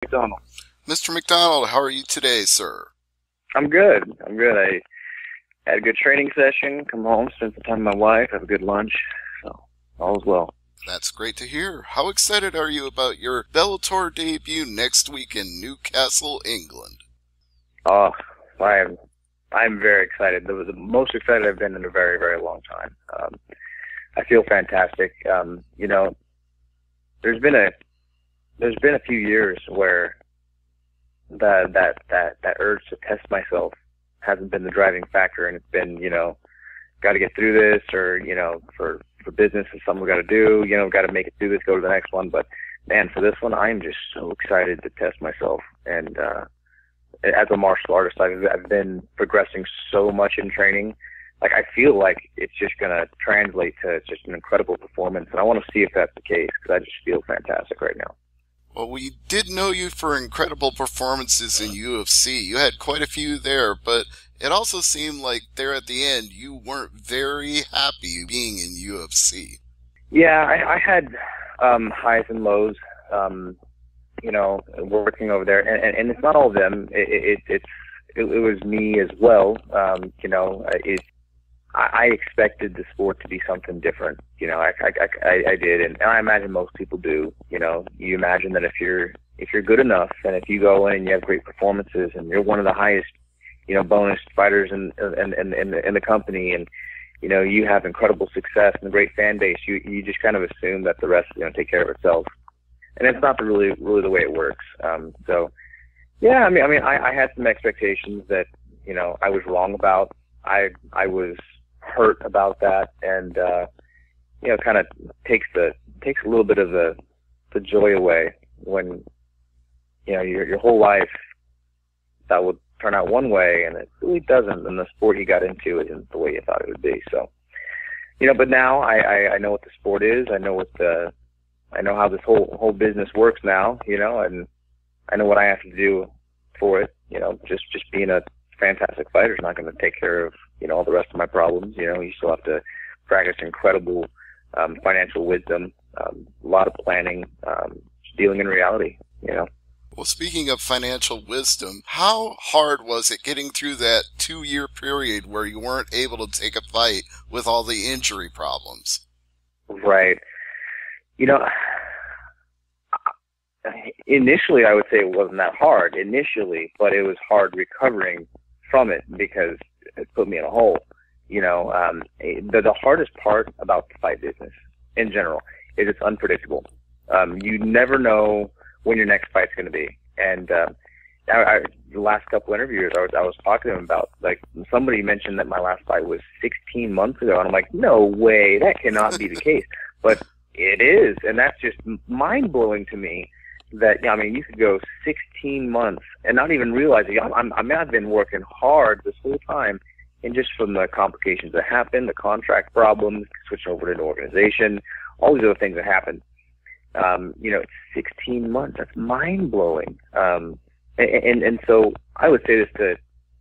McDonald. Mr. McDonald, how are you today, sir? I'm good. I had a good training session, come home, spend some time with my wife, have a good lunch, so all is well. That's great to hear. How excited are you about your Bellator debut next week in Newcastle, England? Oh, I'm very excited. The most excited I've been in a very, very long time. I feel fantastic. There's been a few years where that urge to test myself hasn't been the driving factor, and it's been, got to get through this, or, for business is something we got to do, got to make it through this, go to the next one. But man, for this one, I'm just so excited to test myself. And as a martial artist, I've been progressing so much in training. Like, I feel like it's just going to translate to just an incredible performance. And I want to see if that's the case, because I just feel fantastic right now. Well, we did know you for incredible performances in UFC. You had quite a few there, but it also seemed like there at the end you weren't very happy being in UFC. Yeah, I had highs and lows, working over there, and it's not all of them. It was me as well. I expected the sport to be something different. I did, and I imagine most people do. You imagine that if you're good enough, and if you go in and you have great performances, and you're one of the highest, bonus fighters in the company, and you have incredible success and a great fan base, you just kind of assume that the rest is going to take care of itself, and it's not really the way it works. So, yeah, I had some expectations that I was wrong about. I was hurt about that, and kind of takes a little bit of the joy away when your whole life that would turn out one way, and it really doesn't, and the sport you got into isn't the way you thought it would be. So, but now I know what the sport is. I know how this whole business works now, and I know what I have to do for it. Just being a fantastic fighter is not going to take care of all the rest of my problems. You still have to practice incredible financial wisdom, a lot of planning, just dealing in reality. Well, speaking of financial wisdom, how hard was it getting through that 2-year period where you weren't able to take a fight with all the injury problems? Right. Initially, I would say it wasn't that hard initially, but it was hard recovering from it because it put me in a hole. The hardest part about the fight business in general is it's unpredictable. You never know when your next fight's going to be. And the last couple interviews I was talking to them about, like, somebody mentioned that my last fight was 16 months ago, and I'm like, no way, that cannot be the case. But it is, and that's just mind-blowing to me. That, you could go 16 months and not even realize it. I've been working hard this whole time, and just from the complications that happened, the contract problems, switching over to an organization, all these other things that happened. It's 16 months. That's mind-blowing. And so I would say this to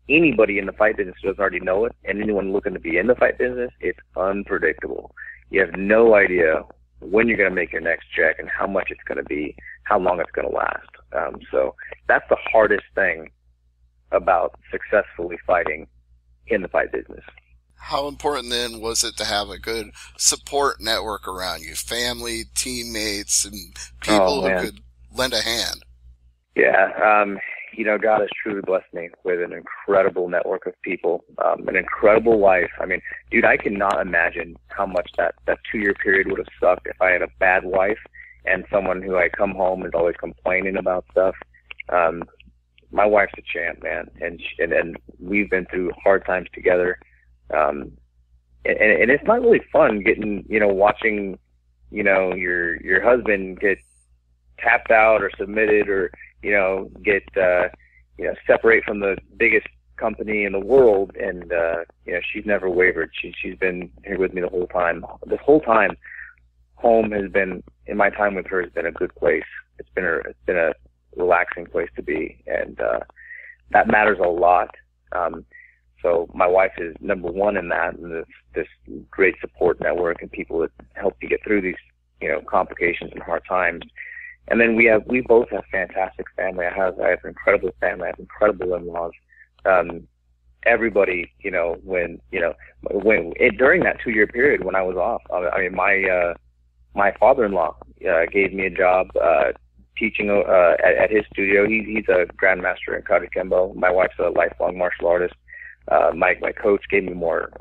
anybody in the fight business who doesn't already know it, and anyone looking to be in the fight business, it's unpredictable. You have no idea when you're going to make your next check and how much it's going to be, how long it's going to last. So that's the hardest thing about successfully fighting in the fight business. How important then was it to have a good support network around you, family, teammates, and people who could lend a hand? Yeah, God has truly blessed me with an incredible network of people, an incredible wife. Dude, I cannot imagine how much that 2-year period would have sucked if I had a bad wife and someone who I come home is always complaining about stuff. My wife's a champ, man, and we've been through hard times together. And it's not really fun getting, watching, your husband get tapped out or submitted, or, get, separate from the biggest company in the world. And, she's never wavered. She's been here with me the whole time. This whole time, home has been, in my time with her, has been a good place. It's been a relaxing place to be. And, that matters a lot. So my wife is number one in that, and this great support network and people that help you get through these, complications and hard times. And then we both have fantastic family. I have incredible family. I have incredible in-laws. Everybody, when during that 2-year period when I was off, I mean, my father-in-law gave me a job teaching at his studio. He's a grandmaster in Karate Kembo. My wife's a lifelong martial artist. My coach gave me more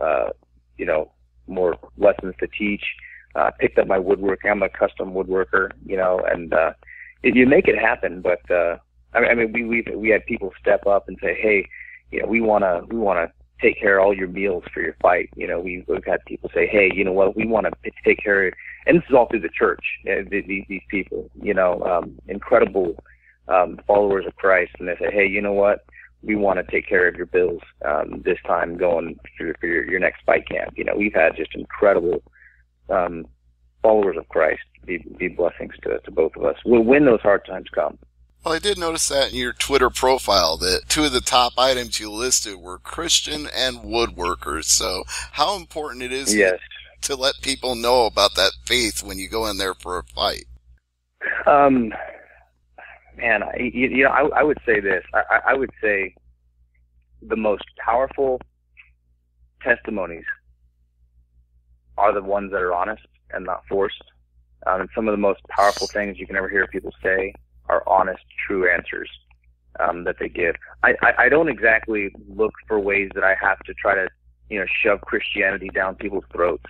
lessons to teach. Picked up my woodworking. I'm a custom woodworker, and you make it happen. But I mean, we had people step up and say, hey, we wanna take care of all your meals for your fight. We've had people say, hey, you know what, we want to take care of, and this is all through the church. These people, incredible followers of Christ, and they say, hey, you know what, we want to take care of your bills this time going through for your next fight camp. We've had just incredible followers of Christ be blessings to both of us when those hard times come. Well, I did notice that in your Twitter profile that 2 of the top items you listed were Christian and woodworkers. So how important it is to let people know about that faith when you go in there for a fight? Man, I would say this. I would say the most powerful testimonies are the ones that are honest and not forced. And some of the most powerful things you can ever hear people say are honest, true answers that they give. I don't exactly look for ways that I have to try to, shove Christianity down people's throats,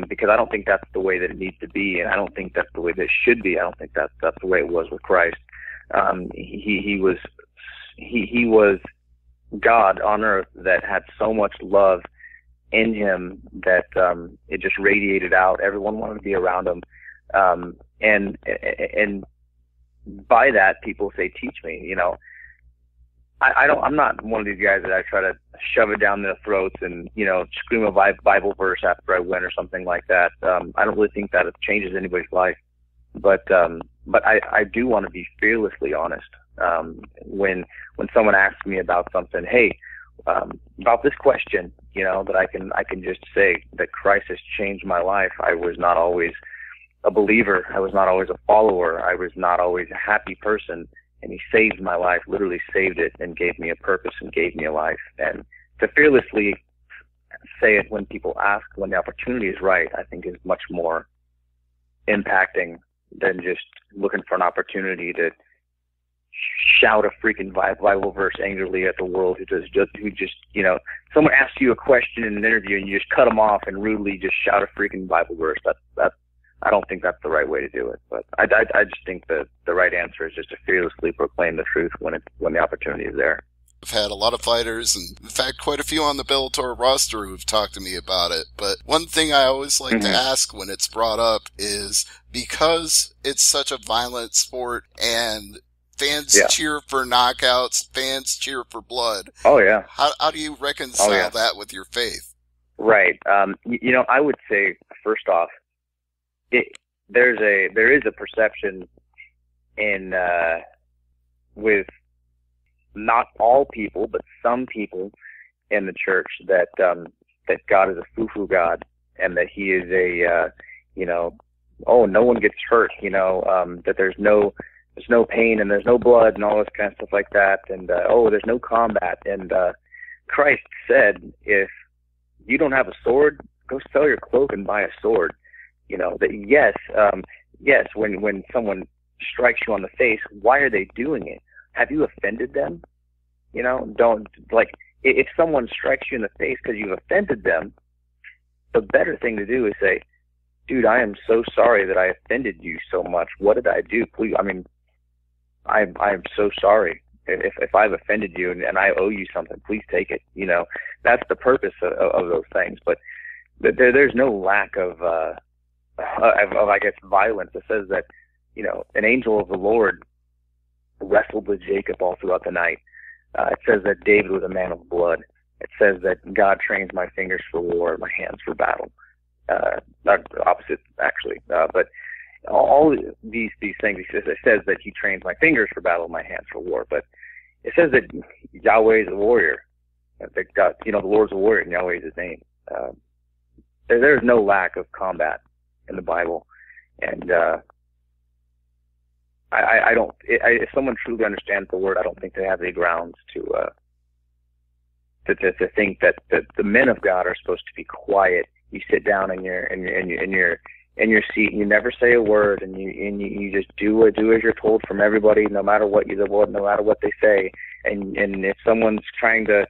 because I don't think that's the way that it needs to be, and I don't think that's the way that it should be. I don't think that's the way it was with Christ. He was God on earth that had so much love in him that it just radiated out. Everyone wanted to be around him, and by that, people say, teach me. I'm not one of these guys that I try to shove it down their throats and, scream a Bible verse after I win or something like that. I don't really think that it changes anybody's life, but I do want to be fearlessly honest. When someone asks me about something, hey, about this question, that I can just say that Christ has changed my life. I was not always a believer. I was not always a follower. I was not always a happy person, and he saved my life, literally saved it, and gave me a purpose and gave me a life. And to fearlessly say it when people ask, when the opportunity is right, I think is much more impacting than just looking for an opportunity to shout a freaking Bible verse angrily at the world who just someone asks you a question in an interview and you just cut them off and rudely just shout a freaking Bible verse. I don't think that's the right way to do it, but I just think that the right answer is just to fearlessly proclaim the truth when the opportunity is there. I've had a lot of fighters, and in fact, quite a few on the Bellator roster who've talked to me about it. But one thing I always like to ask when it's brought up is, because it's such a violent sport and fans cheer for knockouts, fans cheer for blood. Oh yeah. How do you reconcile that with your faith? Right. I would say, first off, there is a perception in with not all people, but some people in the church that God is a foo-foo God, and that he is no one gets hurt, that there's no pain and there's no blood and all this kind of stuff like that, and there's no combat. And Christ said, if you don't have a sword, go sell your cloak and buy a sword. That yes, when someone strikes you on the face, why are they doing it? Have you offended them? If someone strikes you in the face because you've offended them, the better thing to do is say, dude, I am so sorry that I offended you so much. What did I do? Please, I'm so sorry. If I've offended you and I owe you something, please take it. That's the purpose of those things. But there's no lack of I guess, violence. It says that, an angel of the Lord wrestled with Jacob all throughout the night. It says that David was a man of blood. It says that God trains my fingers for war, my hands for battle. Not opposite, actually. But all these things, it says that he trains my fingers for battle, my hands for war. But it says that Yahweh is a warrior. That God, the Lord's a warrior, and Yahweh is his name. There's no lack of combat in the Bible, and I don't. If someone truly understands the word, I don't think they have any grounds to think that the men of God are supposed to be quiet. You sit down in your seat and you never say a word, and you just do as you're told from everybody, no matter what no matter what they say. And if someone's trying to,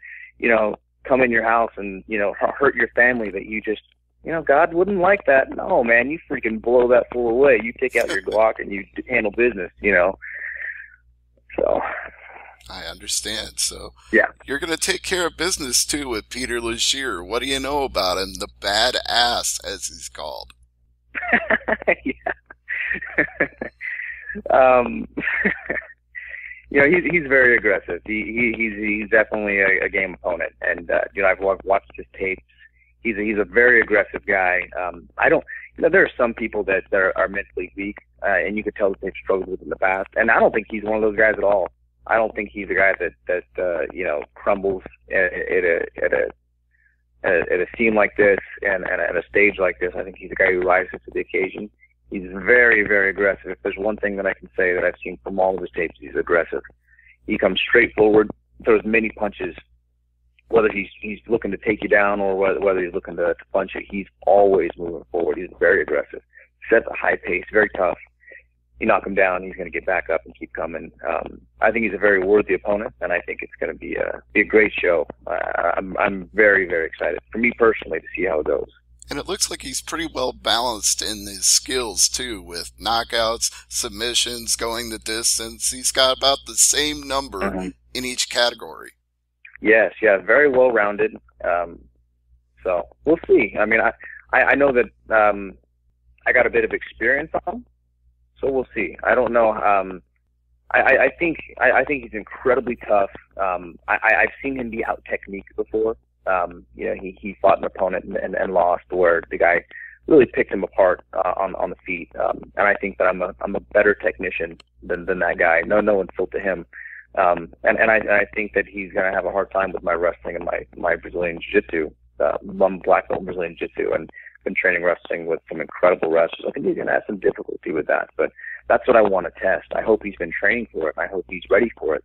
come in your house and hurt your family, that you just, God wouldn't like that. No, man, you freaking blow that fool away. You take out your Glock and you handle business. So. I understand. So yeah, you're going to take care of business too with Peter Legere. What do you know about him? The badass, as he's called. Yeah. He's very aggressive. He's definitely a game opponent, and I've watched his tapes. He's a very aggressive guy. There are some people that are mentally weak, and you could tell that they've struggled with in the past. And I don't think he's one of those guys at all. I don't think he's a guy that crumbles at a scene like this and at a stage like this. I think he's a guy who rises to the occasion. He's very, very aggressive. If there's one thing that I can say that I've seen from all of his tapes, he's aggressive. He comes straight forward, throws many punches. Whether he's looking to take you down or whether he's looking to punch you, he's always moving forward. He's very aggressive. Sets a high pace, very tough. You knock him down, he's going to get back up and keep coming. I think he's a very worthy opponent, and I think it's going to be a great show. I'm very, very excited, for me personally, to see how it goes. And it looks like he's pretty well balanced in his skills, too, with knockouts, submissions, going the distance. He's got about the same number in each category. Yes, yeah, very well-rounded. So we'll see. I mean, I know that I got a bit of experience on him, so we'll see. I don't know. I think he's incredibly tough. I've seen him be out-techniqued before. He fought an opponent and lost, where the guy really picked him apart on the feet. And I think that I'm a better technician than that guy. No insult to him. And I think that he's going to have a hard time with my wrestling and my Brazilian jiu-jitsu. I'm a black belt in Brazilian jiu-jitsu and been training wrestling with some incredible wrestlers. I think he's going to have some difficulty with that, but that's what I want to test. I hope he's been training for it. I hope he's ready for it.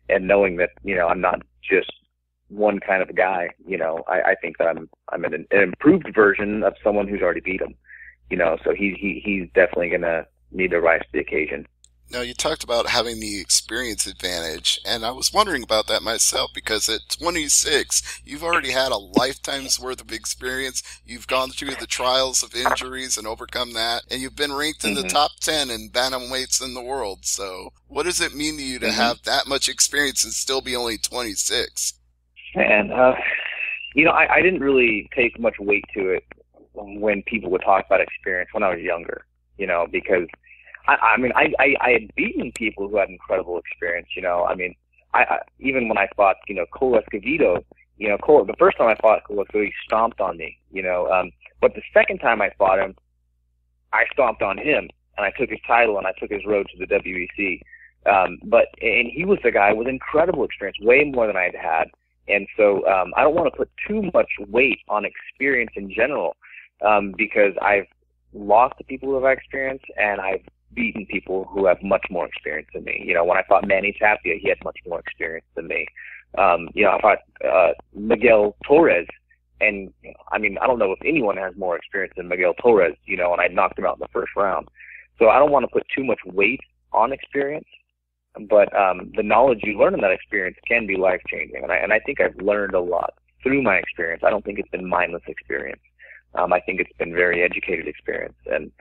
And knowing that, I'm not just one kind of guy, I think that I'm an improved version of someone who's already beat him, so he's definitely going to need to rise to the occasion. Now, you talked about having the experience advantage, and I was wondering about that myself, because at 26, you've already had a lifetime's worth of experience. You've gone through the trials of injuries and overcome that, and you've been ranked in the top 10 in bantamweights in the world. So what does it mean to you to have that much experience and still be only 26? Man, I didn't really take much weight to it when people would talk about experience when I was younger, because I had beaten people who had incredible experience, I even when I fought, Cole Escovedo, the first time I fought Cole Escovedo, he stomped on me, but the second time I fought him, I stomped on him, and I took his title and I took his road to the WEC. And he was the guy with incredible experience, way more than I had. And so, I don't want to put too much weight on experience in general, because I've lost to people who have experience, and I've beaten people who have much more experience than me. When I fought Manny Tapia, he had much more experience than me. I fought Miguel Torres, and I don't know if anyone has more experience than Miguel Torres, and I knocked him out in the first round. So I don't want to put too much weight on experience, but the knowledge you learn in that experience can be life-changing, and I think I've learned a lot through my experience. I don't think it's been mindless experience. I think it's been very educated experience, and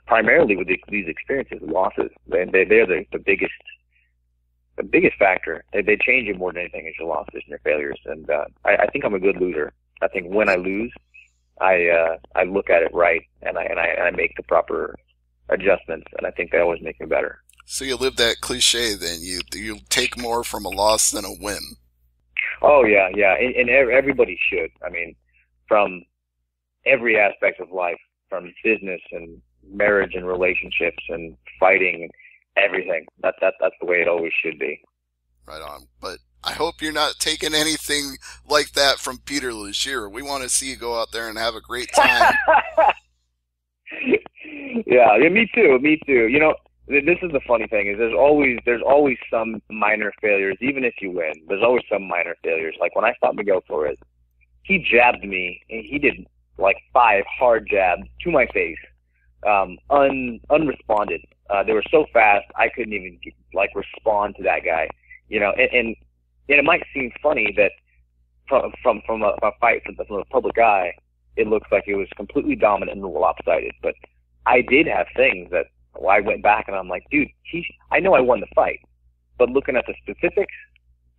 primarily with these experiences, losses, they're the biggest factor. They change you more than anything is your losses and your failures. And I think I'm a good loser. I think when I lose, I look at it right, and I make the proper adjustments, and I think they always make me better. So you live that cliche then. You take more from a loss than a win. Oh yeah, and everybody should. From every aspect of life, from business and marriage and relationships and fighting and everything. That's the way it always should be. Right on. But I hope you're not taking anything like that from Peter Legere. We want to see you go out there and have a great time. Yeah, me too. You know, this is the funny thing is there's always some minor failures, even if you win. There's always some minor failures. Like when I fought Miguel Torres, he jabbed me, and he did like 5 hard jabs to my face, unresponded. They were so fast I couldn't even like respond to that guy. You know, and it might seem funny that from a fight from a public eye, it looks like it was completely dominant and lopsided. But I did have things that I went back and I'm like, dude, I know I won the fight, but looking at the specifics,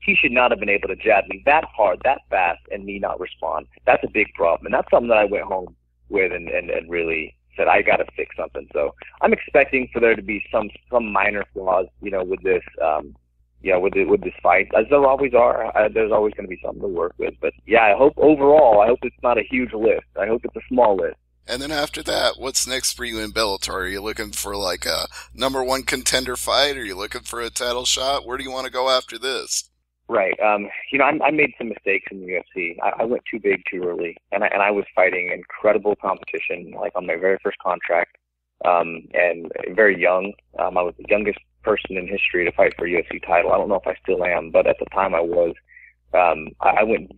he should not have been able to jab me that hard, that fast, and me not respond. That's a big problem, and that's something that I went home with and really said I got to fix something. So I'm expecting for there to be some minor flaws, you know, with this. With this fight, as there always are, there's always going to be something to work with. But yeah, I hope it's not a huge list. I hope it's a small list. And then after that, what's next for you in Bellator? Are you looking for like a #1 contender fight? Are you looking for a title shot? Where do you want to go after this? Right. You know, I made some mistakes in the UFC. I went too big too early, and I was fighting incredible competition, like on my very first contract, and very young. I was the youngest person in history to fight for a UFC title. I don't know if I still am, but at the time I was. I went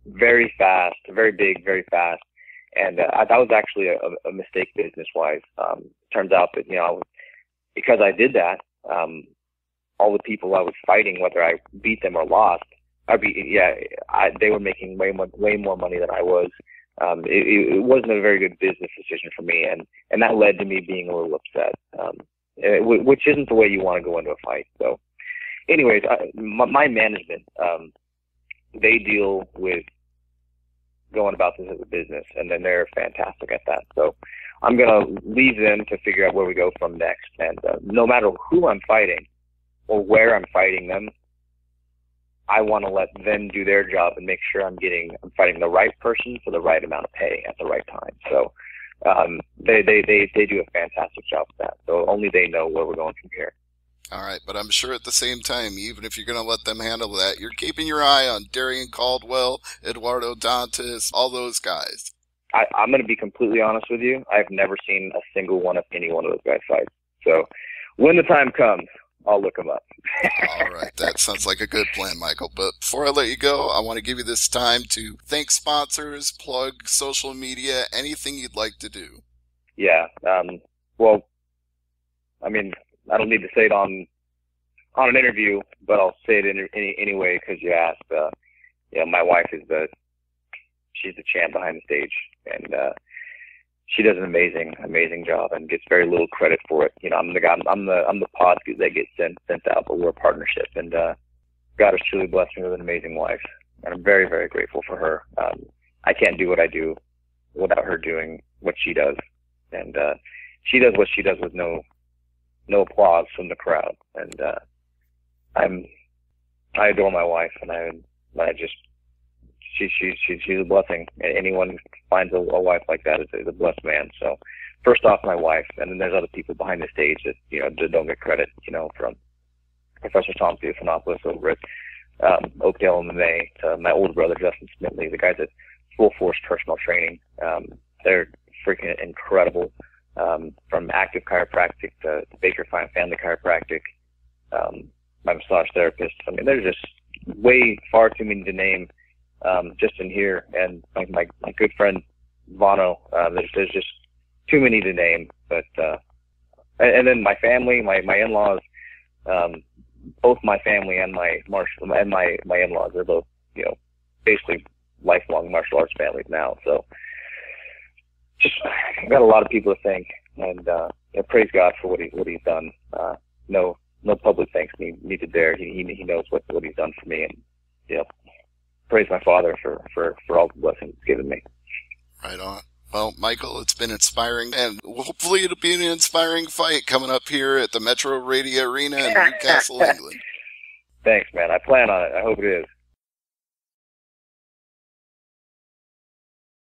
very fast, very big, very fast, and that was actually a mistake business-wise. Turns out that, you know, because I did that, all the people I was fighting, whether I beat them or lost, they were making way more money than I was. It wasn't a very good business decision for me, and that led to me being a little upset. Which isn't the way you want to go into a fight. So anyways, my management, they deal with going about this as a business, and then they're fantastic at that. So I'm going to leave them to figure out where we go from next. And no matter who I'm fighting or where I'm fighting them, I want to let them do their job and make sure I'm fighting the right person for the right amount of pay at the right time. So they do a fantastic job with that. So only they know where we're going from here. All right, but I'm sure at the same time, even if you're going to let them handle that, you're keeping your eye on Darian Caldwell, Eduardo Dantas, all those guys. I'm going to be completely honest with you. I've never seen a single one of any one of those guys fight. So when the time comes, I'll look them up. All right. That sounds like a good plan, Michael. But before I let you go, I want to give you this time to thank sponsors, plug social media, anything you'd like to do. Yeah. Well, I mean, I don't need to say it on an interview, but I'll say it anyway because you asked. My wife she's the champ behind the stage, and she does an amazing job and gets very little credit for it. You know, I'm the pod that gets sent out, but we're a partnership, and God has truly blessed me with an amazing wife, and I'm very, very grateful for her. I can't do what I do without her doing what she does, and she does what she does with no applause from the crowd, and I adore my wife, and I just she's a blessing. Anyone who finds a wife like that is a blessed man. So first off, my wife, and then there's other people behind the stage that, you know, don't get credit, you know, from Professor Tom Theophanopoulos over at Oakdale MMA to my older brother Justin Smitley, the guys at Full Force Personal Training. They're freaking incredible. From active chiropractic to Baker Family Chiropractic, my massage therapist. I mean, there's just far too many to name just in here. And my good friend Vano, there's just too many to name. But and then my family, my in-laws, both my family and my in-laws, they're both, you know, basically lifelong martial arts families now. So just I've got a lot of people to thank, and praise God for what he's done. No public thanks needed there. He knows what he's done for me, and, you know, praise my Father for all the blessings he's given me. Right on. Well, Michael, it's been inspiring, and hopefully it'll be an inspiring fight coming up here at the Metro Radio Arena in Newcastle, England. Thanks, man. I plan on it. I hope it is.